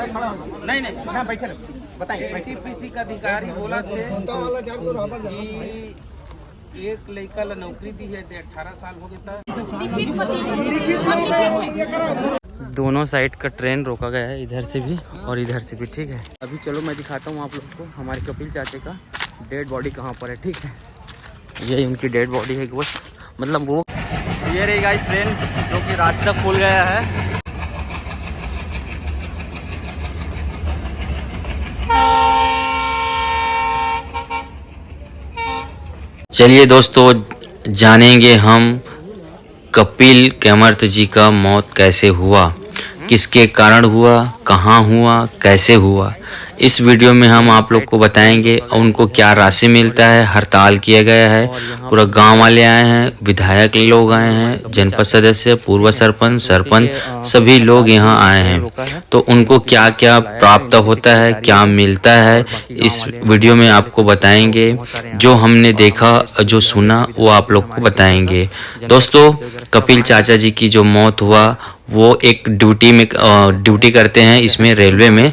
नहीं नहीं हाँ बैठे बताइए। एनटीपीसी का अधिकारी बोला थे कि एक लड़का ला नौकरी दी है 18 साल हो गया। दोनों साइड का ट्रेन रोका गया है, इधर से भी और इधर से भी। ठीक है, अभी चलो मैं दिखाता हूँ आप लोग को हमारे कपिल चाचे का डेड बॉडी कहाँ पर है। ठीक है, ये उनकी डेड बॉडी है बस, मतलब वो ये रही गाइस ट्रेन जो कि रास्ता खुल गया है। चलिए दोस्तों, जानेंगे हम कपिल कामर्त जी का मौत कैसे हुआ, किसके कारण हुआ, कहाँ हुआ, कैसे हुआ। इस वीडियो में हम आप लोग को बताएंगे उनको क्या राशि मिलता है। हड़ताल किया गया है, पूरा गांव वाले आए हैं, विधायक लोग आए हैं, जनपद सदस्य, पूर्व सरपंच, सरपंच सभी लोग यहाँ आए हैं। तो उनको क्या क्या प्राप्त होता है, क्या मिलता है, इस वीडियो में आपको बताएंगे। जो हमने देखा, जो सुना, वो आप लोग को बताएंगे। दोस्तों, कपिल चाचा जी की जो मौत हुआ, वो एक ड्यूटी करते हैं इसमें रेलवे में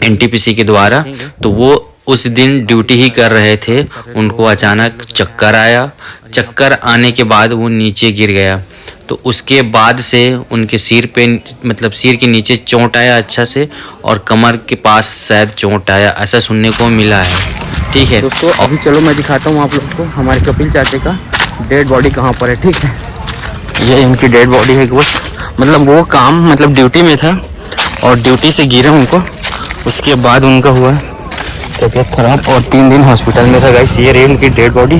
एनटीपीसी के द्वारा। तो वो उस दिन ड्यूटी ही कर रहे थे, उनको अचानक चक्कर आया। चक्कर आने के बाद वो नीचे गिर गया। तो उसके बाद से उनके सिर पे, मतलब सिर के नीचे चोट आया अच्छा से, और कमर के पास शायद चोट आया, ऐसा सुनने को मिला है। ठीक है दोस्तों, अभी चलो मैं दिखाता हूँ आप लोग को हमारे कपिल चाचे का डेड बॉडी कहाँ पर है। ठीक है, ये इनकी डेड बॉडी है बस, मतलब वो काम मतलब ड्यूटी में था और ड्यूटी से गिरा उनको, उसके बाद उनका हुआ तबीयत खराब और 3 दिन हॉस्पिटल में था गाइस। ये रही उनकी डेड बॉडी,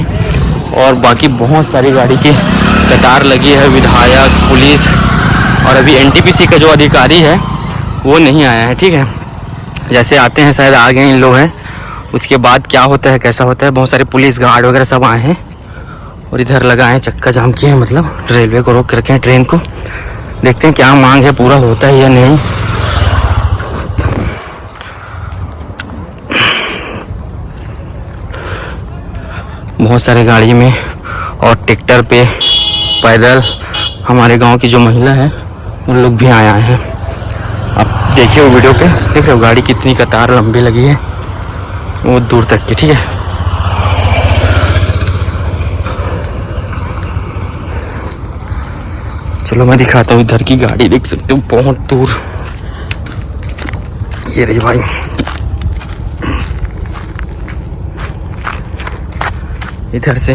और बाकी बहुत सारी गाड़ी की कतार लगी है, विधायक, पुलिस, और अभी एनटीपीसी का जो अधिकारी है वो नहीं आया है। ठीक है, जैसे आते हैं शायद आ गए इन लोग हैं, उसके बाद क्या होता है कैसा होता है। बहुत सारे पुलिस गार्ड वगैरह सब आए हैं और इधर लगा है, चक्का जाम किए हैं, मतलब रेलवे को रोक के रखे हैं ट्रेन को। देखते हैं क्या मांग है, पूरा होता है या नहीं। बहुत सारे गाड़ी में और ट्रैक्टर पे, पैदल हमारे गांव की जो महिला है उन लोग भी आए हैं। आप देखिए वो वीडियो पे, देख रहे हो गाड़ी कितनी कतार लंबी लगी है वो दूर तक की। ठीक है, चलो मैं दिखाता हूँ। इधर की गाड़ी देख सकते हो बहुत दूर, ये रही भाई। इधर से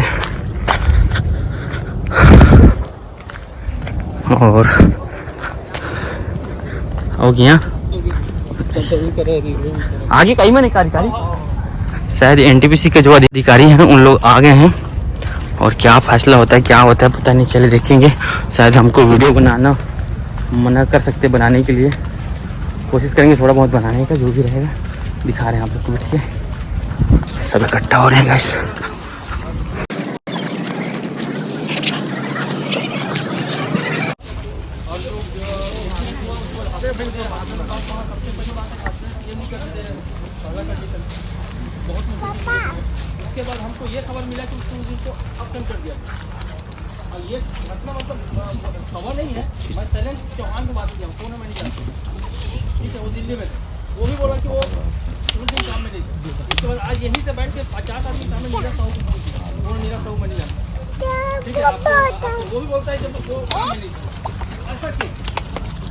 और हो गया आगे कहीं में नहीं कारी, शायद एनटीपीसी के जो अधिकारी हैं उन लोग आ गए हैं, और क्या फैसला होता है क्या होता है पता नहीं। चले देखेंगे, शायद हमको वीडियो बनाना मना कर सकते बनाने के लिए, कोशिश करेंगे थोड़ा बहुत बनाने का, जो भी रहेगा दिखा रहे हैं आप लोग को। बैठ के सब इकट्ठा हो रहे हैं गाइस। उसके बाद हमको ये खबर मिला कि उसको उस दिन को अपसेंट कर दिया। और ये घटना मतलब खबर नहीं है, मैं शैलेंद्र चौहान से बात किया, फोन में नहीं जानता। ठीक है, वो दिल्ली में थे, वो भी बोला कि वो उस दिन काम में नहीं था। उसके बाद आज यहीं से बैठ के 50 आदमी काम में नीरज साहू को फोन किया, वो नीरज साहू में नहीं जानता। ठीक है, आपको वो भी बोलता है जब वो काम में नहीं था। ऐसा क्यों,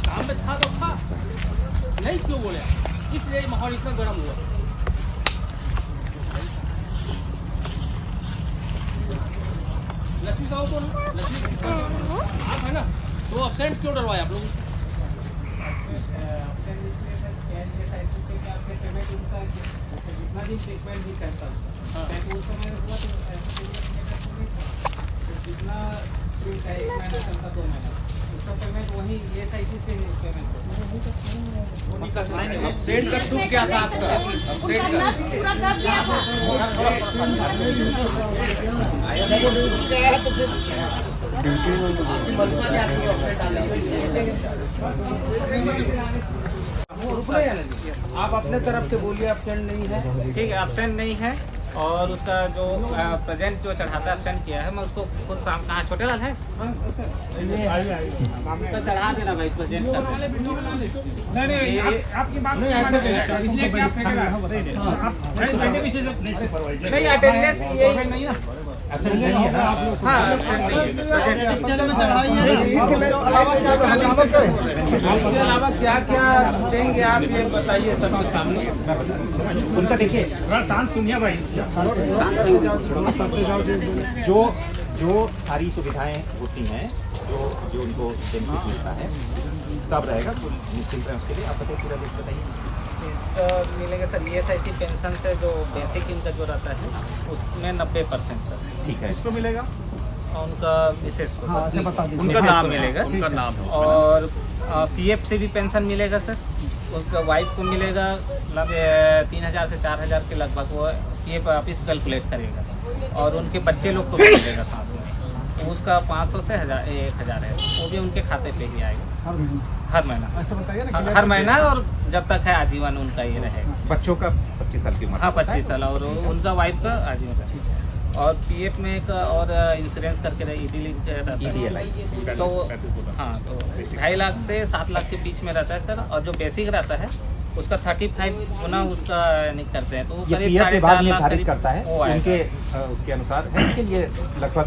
काम में था तो था, नहीं क्यों बोले, इसलिए माहौल इतना गर्म हुआ। लक्ष्मी साहू को, लक्ष्मी आप है ना, तो अपसेंट क्यों डरवाए आप लोग? जितना दिन ट्रीटमेंट भी करता उस समय हुआ तो जितना है 1 महीना चलता 2 महीना, उसका पेमेंट वही ESIC से पेमेंट अपसेंट का प्रूफ क्या था आपका? अपसेंट आप अपने तरफ से बोलिए अपसेंट नहीं है। ठीक है, अपसेंट नहीं है, और उसका जो प्रेजेंट जो चढ़ाता एब्सेंट किया है, मैं उसको खुद शाम कहाँ छोटे लाल है उसका चढ़ा देना भाई प्रेजेंट का। आपकी बात नहीं ऐसे इसलिए कि आप फेंकेगा नहीं अटेंडेंस ये नहीं ना। अच्छा नहीं है हाँ absent नहीं है। इस जगह में चढ़ाई है। इसके अलावा क्या क्या देंगे आप ये बताइए सबके सामने। उनका देखिए थोड़ा शांत सुनिए भाई। जो सारी सुविधाएं होती हैं जो उनको बेनिफिट मिलता है सब रहेगा, निश्चिंत है उसके लिए। आप बताइए पूरा लिस्ट बताइए। इसका मिलेगा सर ESIC पेंशन से जो बेसिक इनका जो रहता है उसमें 90% सर। ठीक है, इसको मिलेगा और उनका विशेष उनका नाम मिलेगा। उनका नाम है। और PF से भी पेंशन मिलेगा सर। उसका वाइफ को मिलेगा 3000 से 4000 के लगभग, वो PF ऑफिस कैलकुलेट करेगा। और उनके बच्चे लोग को भी मिलेगा साथ में, तो उसका 500 से 1000 है, वो भी उनके खाते पे ही आएगा हर महीना। हर महीना और जब तक है आजीवन उनका ये रहेगा। बच्चों का 25 साल की उम्र। हाँ 25 साल, और उनका वाइफ का आजीवन रहेगा। और PF में एक और इंश्योरेंस करके ED रहता है, तो हाँ तो 2.5 लाख से 7 लाख के बीच में रहता है सर। और जो बेसिक रहता है उसका 35 गुना उसका नहीं करते हैं, तो वो ये करीब पीएफ विभाग 4.5 लाख निर्धारित करीब करता है वो आएगा। उनके उसके अनुसार है, लेकिन ये लगभग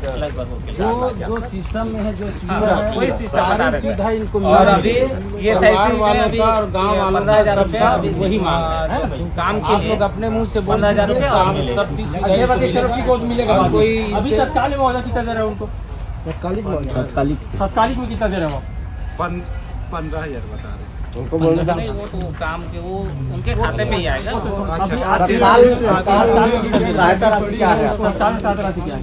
जो सिस्टम में है जो हाँ, वही सिस्टम बता रहे सुविधा हैं। इनको और अभी ये परिवार वालों का और गांव वालों का 15,000 रुपया अभी वही मांग है ना? काम के आप लिए लोग अपने मुंह से बोल 15,000 दीजिए, रुपया सब मिलेगा। सब चीज ये बाकी तरफ को मिलेगा। कोई अभी इसके- तत्कालिक में कितना दे रहे हैं उनको? तत्कालिक में कितना दे रहे हो? 15,000 बता रहे हैं। नहीं वो तो काम के वो उनके खाते पे ही आएगा। सहायता राशि क्या है? तत्काल राशि क्या है?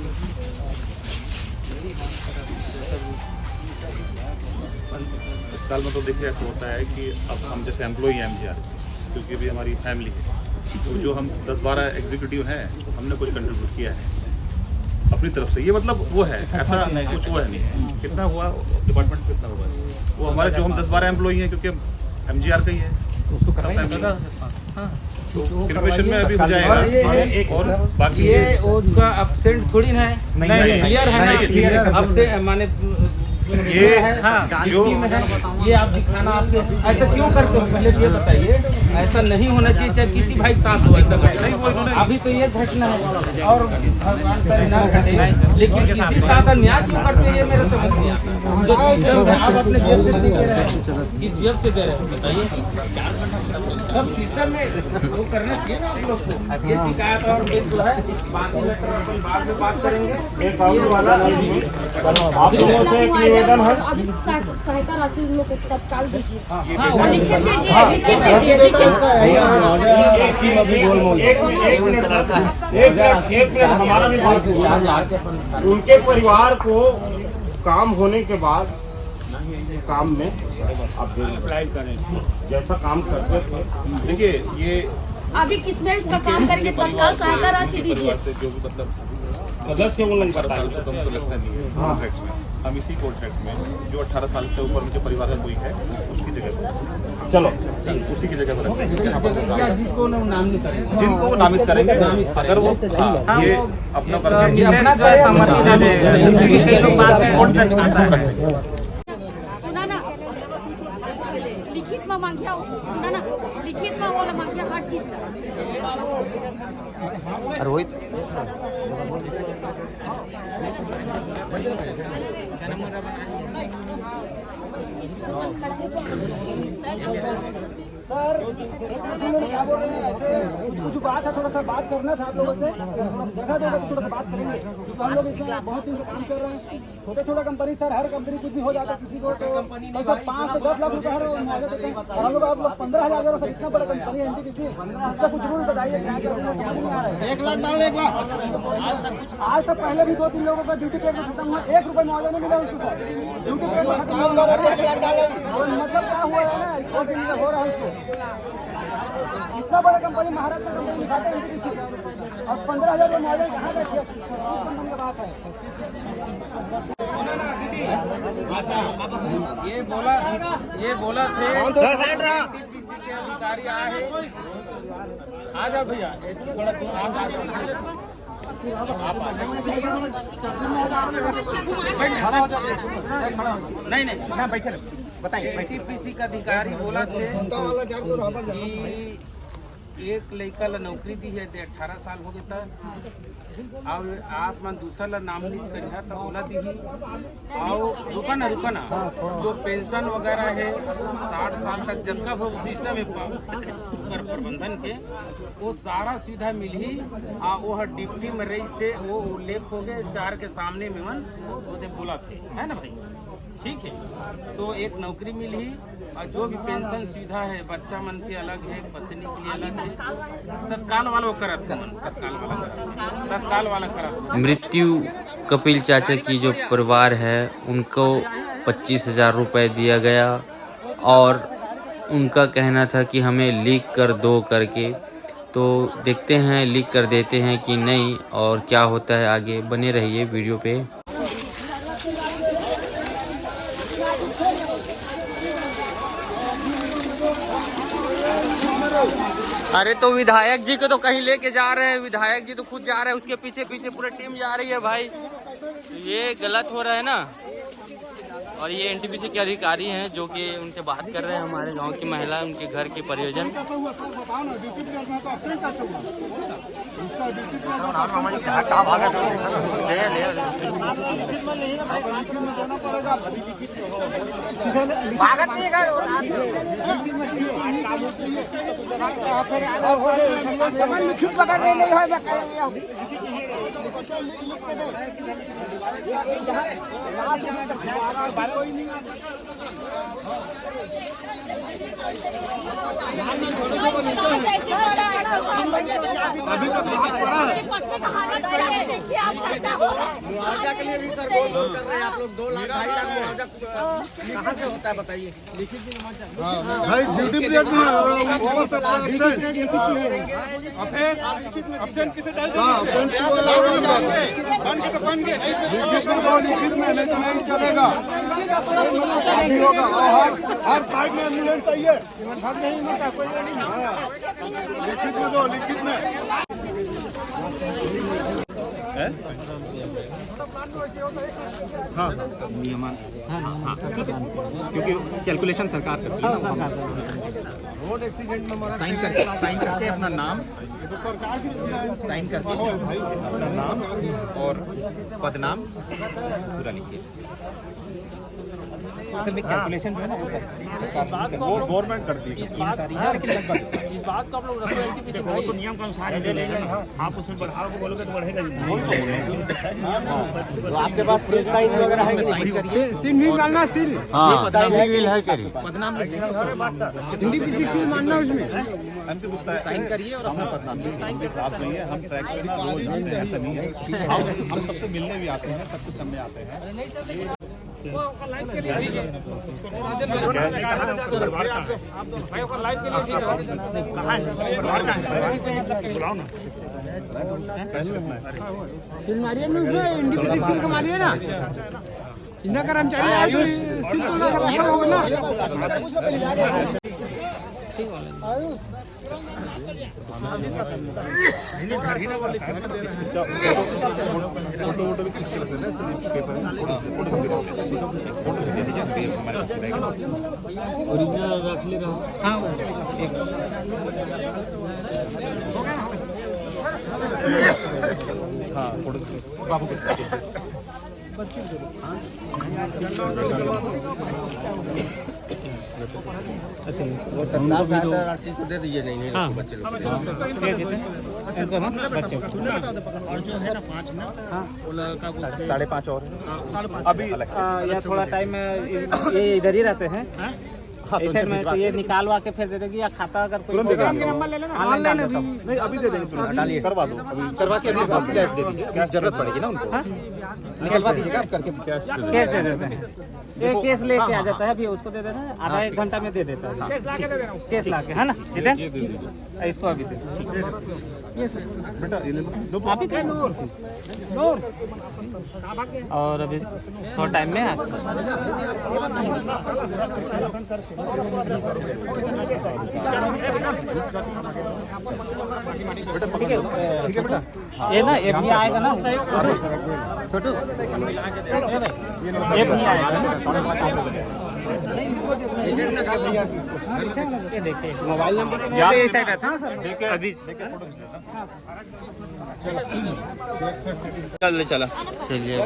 अस्पताल में तो देखिए ऐसा होता है कि अब हम जैसे एम्प्लॉई हैं MGR, क्योंकि अभी हमारी फैमिली है, तो जो हम 10-12 एग्जीक्यूटिव हैं हमने कुछ कंट्रीब्यूट किया है अपनी तरफ से। ये मतलब वो है ऐसा कुछ वो है नहीं। कितना हुआ डिपार्टमेंट से कितना हुआ वो हमारे जो हम 10-12 एम्प्लॉई हैं, क्योंकि MGR का ही है सब फैमिली। तो इनोवेशन में अभी हो जाएगा। और बाकी ये उसका एब्सेंट थोड़ी ना है, नहीं, क्लियर है ना? clear है। अब से माने ये हाँ, जो ये आप दिखाना आपके ऐसा क्यों करते हो पहले ये बताइए। ऐसा नहीं होना चाहिए, चाहे किसी भाई के साथ हो ऐसा घटना। अभी तो ये घटना है और भगवान करे ना घटे, लेकिन किसी साथ अन्याय क्यों करते हैं ये मेरे समझ नहीं आता। जो सिस्टम है आप अपने जेब से दे रहे हैं कि जेब से दे रहे हैं, बताइए सब सिस्टम में वो करना चाहिए ना आप लोग को। ये शिकायत और बिल जो है बाकी में अपन बाद में बात करेंगे। एक और वाला अभी सहायता राशि लोग को तत्काल दीजिए। लिखित दीजिए, लिखित दीजिए। हमारा भी बात हुआ। उनके परिवार को काम होने के बाद काम में आप अप्लाई करें जैसा काम करते थे। देखिए ये अभी किस में इसका काम करेंगे? तत्काल सहायता राशि दीजिए। परिवार से जो भी मतलब गलत से उल्लंघन करता है। तो हमको लगता नहीं है कॉन्ट्रैक्ट में। हम इसी कॉन्ट्रैक्ट में जो 18 साल से ऊपर के परिवार का कोई है उसकी जगह पर चलो उसी की जगह पर रखेंगे। या जिसको नाम नहीं करेंगे, जिनको वो नामित करेंगे अगर वो हाँ, ये अपना करके विशेष जो है समझ दे देगा। कई लोग पास से कॉन्ट्रैक्ट आता है। सुना ना, लिखित में मांगिया, सुना ना, लिखित में वो मांगिया हर चीज। रोहित कुछ बात है, थोड़ा सा बात करना था आप लोगों से। जगह जगह थोड़ा सा बात करेंगे, क्योंकि हम लोग इसमें बहुत दिन से काम कर रहे हैं। छोटे छोटे कंपनी सर, हर कंपनी कुछ भी हो जाता है किसी को, तो सर 5 से 10 लाख रुपए हर मुआवजा देते हैं। और हम लोग आप लोग 15,000 सर, इतना बड़ा कंपनी है NTPC, इसका कुछ रूल बताइए क्या क्या समझ नहीं आ रहा है। 1 लाख डाल 1 लाख। आज तक पहले भी 2-3 लोगों का ड्यूटी पीरियड खत्म हुआ, 1 रुपए मुआवजा नहीं मिला उसको सर। ड्यूटी पीरियड खत्म हुआ, 1 लाख डाले। मतलब क्या हुआ है ना, रिपोर्ट हो रहा है उसको। इतना बड़ा कंपनी महाराष्ट्र कंपनी दिखाते हैं NTPC, और 15,000 रुपये मुआवजा कहाँ बैठ गया? किस कंपनी का बात है? ये बोला थे NTPC के के अधिकारी आए, आ जाओ भैया, थोड़ा आप आ जाओ, आप आ जाओ, नहीं नहीं, हाँ बैठे रहो, बताइए। NTPC का अधिकारी बोला थे कि एक लड़का ला नौकरी दी है, 18 साल हो गया था, और आप मन दूसरा ला नामनित करिया तो बोला दी, और रुका ना, जो पेंशन वगैरह है 60 साल तक जब का वो सिस्टम है कर प्रबंधन के, वो सारा सुविधा मिली, और वो डिप्टी में रही से वो उल्लेख हो गए 4 के सामने में मन वो बोला थे, है ना भाई, ठीक है। तो एक नौकरी मिली, और जो भी पेंशन सुविधा है बच्चा मन के अलग है, पत्नी के लिए अलग है, तत्काल वाला वो करत है, तत्काल वाला करत। मृत्यु कपिल चाचा की जो परिवार है उनको 25,000 रुपये दिया गया, और उनका कहना था कि हमें लिख कर दो करके। तो देखते हैं लिख कर देते हैं कि नहीं, और क्या होता है आगे। बने रहिए वीडियो पे। अरे तो विधायक जी को तो कहीं लेके जा रहे हैं, विधायक जी तो खुद जा रहे हैं, उसके पीछे पीछे पूरी टीम जा रही है भाई। ये गलत हो रहा है ना। और ये NTPC के अधिकारी हैं जो कि उनसे बात कर रहे हैं, हमारे गांव की महिला, उनके घर के परियोजन। कहाँ से होता है बताइए, लिखित भाई ड्यूटी पीरियड में लिखित में नहीं चलेगा, होगा। और हर साइड में एम्बुलेंस चाहिए, लिखित में दो, लिखित में। हाँ नियमन, हाँ ठीक है, क्योंकि कैलकुलेशन सरकार करती है। रोड एक्सीडेंट में साइन करके अपना नाम साइन करके अपना नाम और पदनाम पूरा लिखिए। असल में कैलकुलेशन जो है ना वो गवर्नमेंट करती है, स्कीम सारी है, लेकिन लगभग इस बात को आप लोग रखो NTPC भाई, तो नियम के अनुसार है, आप उसमें बढ़ाओ बोलोगे तो बढ़ेगा तो आपके पास सील साइज वगैरह है कि नहीं? सील नहीं मानना, सील हाँ है करी। पदनाम लिखिए, NTPC सील मानना उसमें साइन करिए और अपना पदनाम साथ नहीं है। हम ट्रैक करना रोज नहीं है, ऐसा नहीं है। हम सबसे मिलने भी आते हैं, सब कुछ करने आते हैं। लाइव के लिए दीजिए, भाई को लाइव के लिए दीजिए, कहाँ है बुलाओ ना, सील मारिए ना उसमें, NTPC सील का मारिए ना, इतना कर्मचारी आए तो सील तो लगा रखा होगा ना। ओरिजिनल रख ले रहा हूँ। हाँ हाँ बाबू अच्छा वो तत्काल सहायता राशि को दे दीजिए, नहीं बच्चे लोग बच्चे और जो है ना 5 में वो लड़का को 5.5 और अभी या थोड़ा टाइम ये इधर ही रहते हैं ऐसे में, तो ये निकालवा के फिर दे देगी, या खाता अगर कोई नंबर ले लेना, ऑनलाइन नहीं अभी दे देंगे, तुरंत डालिए, करवा दो, अभी करवा के अभी कैश दे दीजिए, जरूरत पड़ेगी ना उनको, निकलवा दीजिएगा आप करके कैश दे देते हैं। एक केस लेके आ जाता है, अभी उसको दे देना है, आधा एक घंटा में दे देता है। केस ला के दे देना, केस ला के, है ना जितेंद्र, इसको अभी दे आप ही दे दो। और अभी थोड़ा टाइम में ठीक है बेटा, ये ना ये भी आएगा ना छोटू, ये भी आएगा ये देखिए मोबाइल नंबर ये साइड रहता है सर, अभी चला चलिए,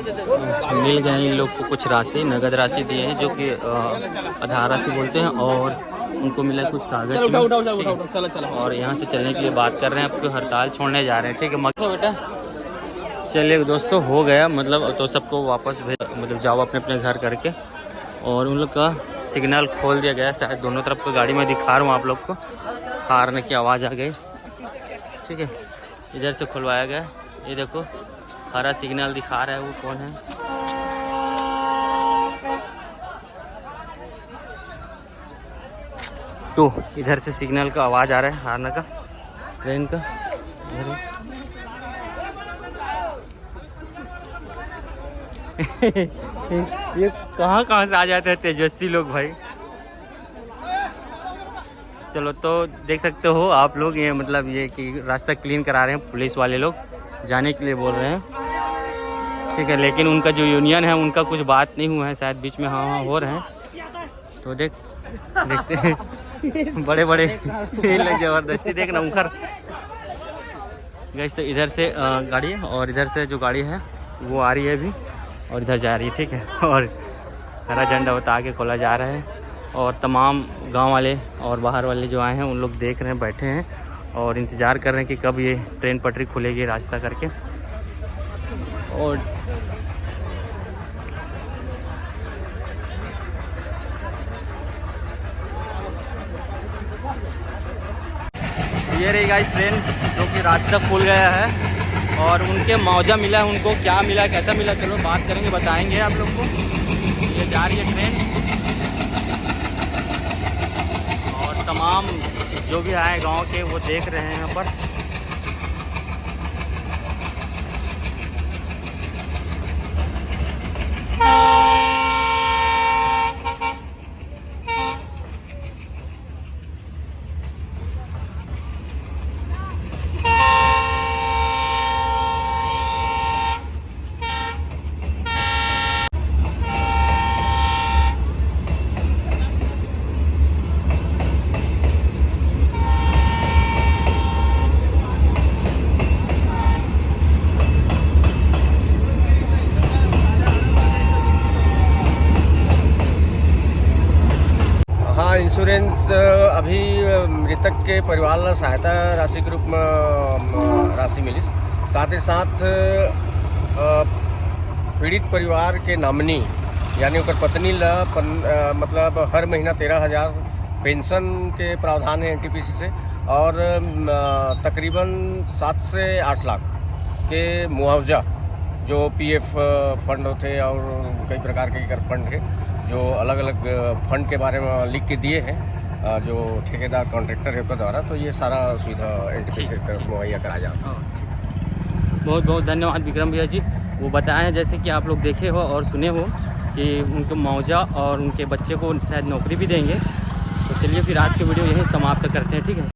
मिल गए इन लोग को कुछ राशि, नगद राशि दिए हैं जो कि आधार राशि बोलते हैं, और उनको मिला कुछ कागज। चलो और यहाँ से चलने के लिए बात कर रहे हैं, आपको हड़ताल छोड़ने जा रहे हैं। ठीक है मत बेटा, चलिए दोस्तों हो गया, मतलब तो सबको वापस मतलब जाओ अपने अपने घर करके। और उन लोग का सिग्नल खोल दिया गया, शायद दोनों तरफ को गाड़ी में दिखा रहा हूँ आप लोग को, हारने की आवाज़ आ गई। ठीक है, इधर से खुलवाया गया, ये देखो हरा सिग्नल दिखा रहा है, वो कौन है? तो इधर से सिग्नल का आवाज़ आ रहा है हारने का, ट्रेन का। ये कहाँ से आ जाते हैं तेजस्वी लोग भाई। चलो तो देख सकते हो आप लोग, ये मतलब ये कि रास्ता क्लीन करा रहे हैं पुलिस वाले लोग, जाने के लिए बोल रहे हैं। ठीक है, लेकिन उनका जो यूनियन है उनका कुछ बात नहीं हुआ है, शायद बीच में हाँ हो रहे हैं। तो देखते हैं बड़े बड़े ज़बरदस्ती देखना उखर गैस। तो इधर से गाड़ी है और इधर से जो गाड़ी है वो आ रही है अभी, और इधर जा रही है। ठीक है, और हरा झंडा बता के खोला जा रहा है, और तमाम गांव वाले और बाहर वाले जो आए हैं उन लोग देख रहे हैं, बैठे हैं और इंतज़ार कर रहे हैं कि कब ये ट्रेन पटरी खुलेगी रास्ता करके। और ये रही गाइस ट्रेन जो कि रास्ता खुल गया है, और उनके मौजा मिला है, उनको क्या मिला कैसा मिला चलो बात करेंगे, बताएंगे आप लोग को। ये जा रही है ट्रेन, और तमाम जो भी आए गांव के वो देख रहे हैं यहाँ पर। इंश्योरेंस अभी मृतक के परिवार ला सहायता राशि के रूप में राशि मिली, साथ ही साथ पीड़ित परिवार के नामनी यानी उनकर पत्नी ला मतलब हर महीना 13,000 पेंशन के प्रावधान है एनटीपीसी से, और तकरीबन 7 से 8 लाख के मुआवजा जो पीएफ फंड होते और कई प्रकार के कर फंड है जो अलग अलग फंड के बारे में लिख के दिए हैं जो ठेकेदार कॉन्ट्रैक्टर है उनके द्वारा, तो ये सारा सुविधा एनटीपीसी की तरफ मुहैया कराया जाता है। बहुत बहुत धन्यवाद विक्रम भैया जी, वो बताएं जैसे कि आप लोग देखे हो और सुने हो कि उनको मुआवजा और उनके बच्चे को शायद नौकरी भी देंगे। तो चलिए फिर आज के वीडियो यहीं समाप्त करते हैं, ठीक है।